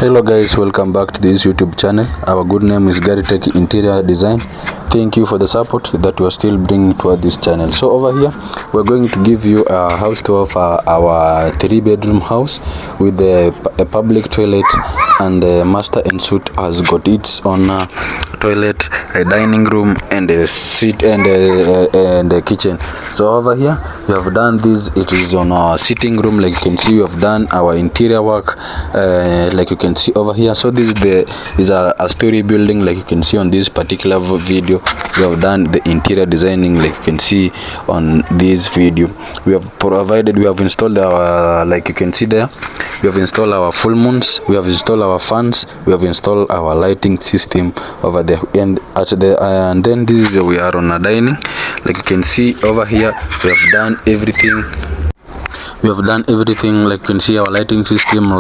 Hello guys, welcome back to this YouTube channel. Our good name is Gary Tech Interior Design. Thank you for the support that you are still bringing toward this channel. So over here we're going to give you a house tour of our 3-bedroom house with a public toilet, and the master en suite has got its own toilet, a dining room, and a seat and a kitchen. So over here we have done this. It is on our sitting room. Like you can see, we have done our interior work like you can see over here. So this is a story building. Like you can see on this particular video, we have done the interior designing. Like you can see on this video, we have installed our, like you can see there, we have installed our full moons, we have installed our fans, we have installed our lighting system over there, and then this is we are on a dining. Like you can see over here, we have done everything. Like you can see, our lighting system,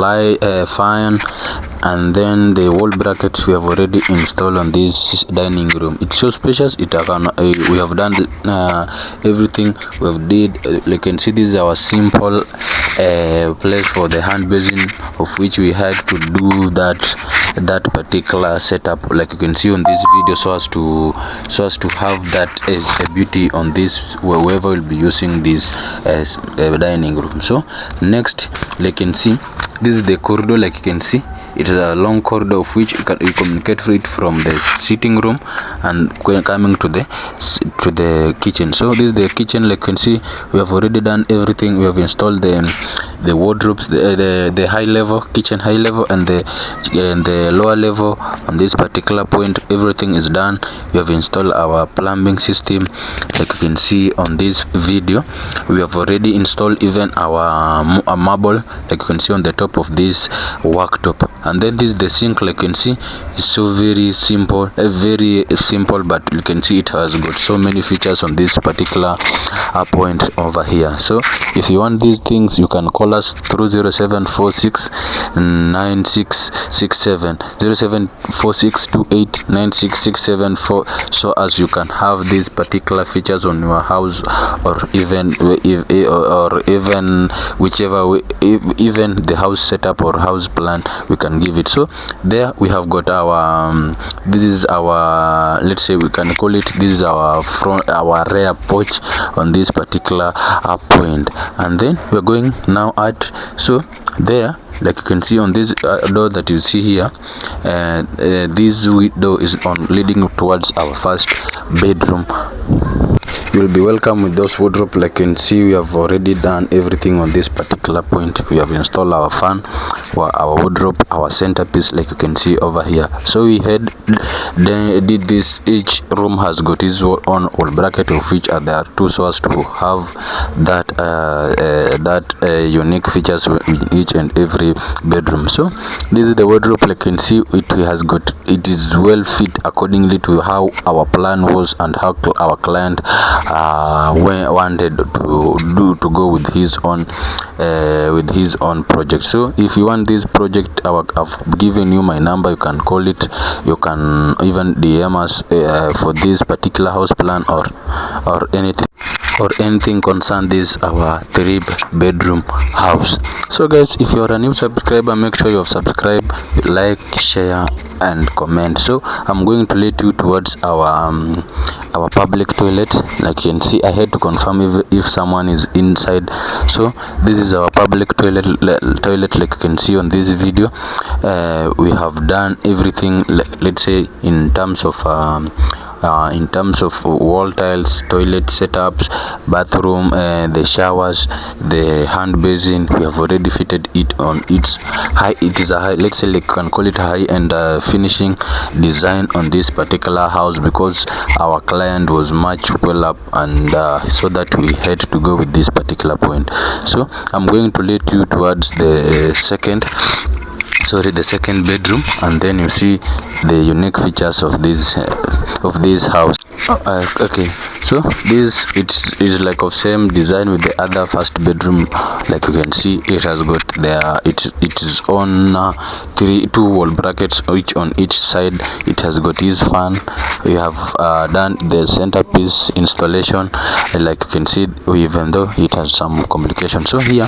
fan, and then the wall brackets we have already installed on this dining room. It's so spacious. We have done everything we have did. Like you can see, this is our simple place for the hand basin, of which we had to do that particular setup. Like you can see on this video, so as to have that as a beauty on this, whoever will be using this as a dining room. So next, like you can see, this is the corridor. Like you can see, it is a long corridor of which you communicate it from the sitting room and coming to the kitchen. So this is the kitchen. Like you can see, we have already done everything. We have installed the wardrobes, the high level kitchen, high level, and the lower level. On this particular point, everything is done. We have installed our plumbing system. Like you can see on this video, we have already installed even our marble. Like you can see on the top of this worktop. And then this is the sink. Like you can see, it's so very simple, but you can see it has got so many features on this particular point over here. So if you want these things, you can call us through 0746 9667 0746 289667 so as you can have these particular features on your house, or even whichever way, even the house setup or house plan, we can give it. So there we have got our this is our, let's say we can call it, this is our front, our rear porch on this particular point. And then we're going now at, so there, like you can see on this door that you see here, this door is on leading towards our first bedroom. You'll be welcome with those wardrobe. Like you can see, we have already done everything on this particular point. We have installed our fan, our wardrobe, our centerpiece, like you can see over here. So we did this. Each room has got its own wall bracket, of which there are two, so as to have that unique features in each and every bedroom. So this is the wardrobe. Like you can see, it is well fit accordingly to how our plan was and how our client wanted to go with his own project. So if you want this project, I've given you my number. You can call it, you can even DM us for this particular house plan or anything concern this our 3-bedroom house. So guys, if you are a new subscriber, make sure you have subscribed, like, share, and comment. So I'm going to lead you towards our public toilet. Like you can see, I had to confirm if someone is inside. So this is our public toilet. Like you can see on this video, we have done everything, let's say in terms of wall tiles, toilet setups, bathroom, the showers, the hand basin. We have already fitted it on its high. It is a high, let's say, like you can call it high end finishing design on this particular house, because our client was much well up, and so that we had to go with this particular point. So I'm going to lead you towards the second bedroom, and then you see the unique features of this house. Okay, So this it is like of same design with the other first bedroom. Like you can see, it has got there, it is on two wall brackets each on each side. It has got his fan. We have done the centerpiece installation, like you can see, even though it has some complication. So here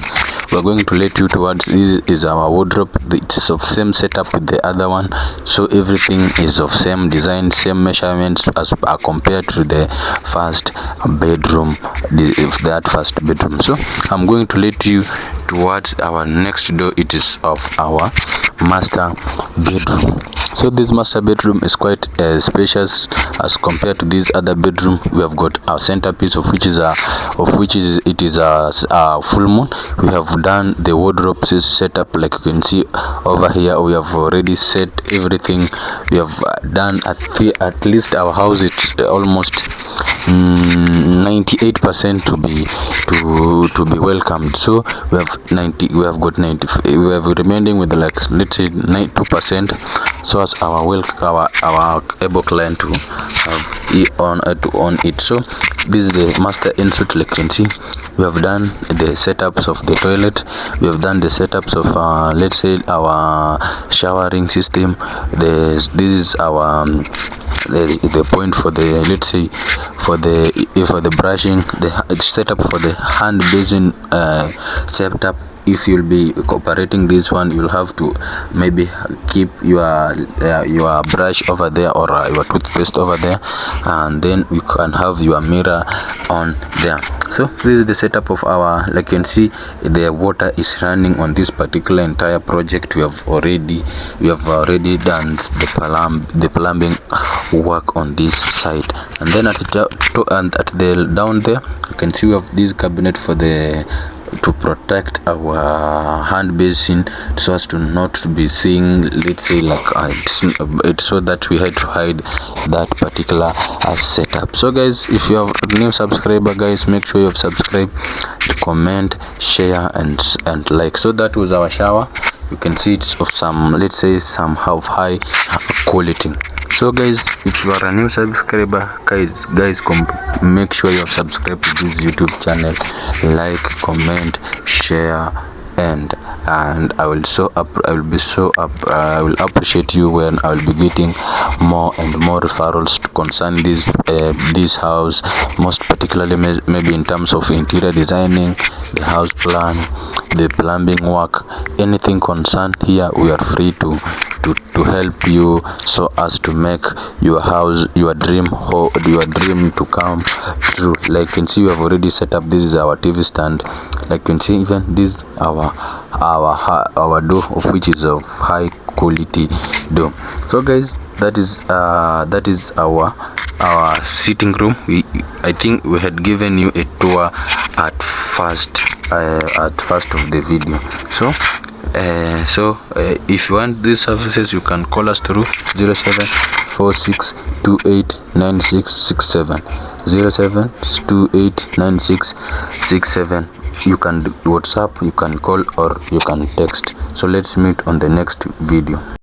we're going to let you towards, this is our wardrobe. It's of same setup with the other one, so everything is of same design, same measurements as compared to the first bedroom, that first bedroom. So I'm going to let you towards our next door. It is of our master bedroom. So this master bedroom is quite spacious as compared to this other bedroom. We have got our centerpiece, of which is a full moon. We have done the wardrobe setup, like you can see over here. We have already set everything. We have done at least our house, it's almost 98% to be welcomed. So we have got 90, we have remaining with like, let's say 92%, so as our able client to have on it. So this is the master ensuite. Like you can see, we have done the setups of the toilet. We have done the setups of let's say our showering system. This is our the point for the, let's say, for the brushing, the setup for the hand basin setup. If you'll be operating this one, you'll have to maybe keep your brush over there, or your toothpaste over there, and then you can have your mirror on there. So this is the setup of our, like you can see, the water is running on this particular entire project. We have already done the plumbing work on this side. And then at the down there, you can see we have this cabinet for the to protect our hand basin, so as to not be seeing, let's say, like it's so that we had to hide that particular setup. So guys, if you have a new subscriber, guys, make sure you have subscribed, comment, share, and like. So that was our shower. You can see it's of some, let's say, some of high quality. So guys, if you are a new subscriber, guys, make sure you have subscribed to this YouTube channel, like, comment, share, and I will appreciate you when I will be getting more and more referrals to concern this house, most particularly maybe in terms of interior designing, the house plan, the plumbing work, anything concerned here. We are free to help you, so as to make your house, your dream to come true. Like you can see, we have already set up, this is our TV stand. Like you can see, even this our door, of which is of high quality door. So guys, that is our sitting room. I think we had given you a tour at first of the video. So if you want these services, you can call us through 0746289667, 07289667. You can WhatsApp, you can call, or you can text. So let's meet on the next video.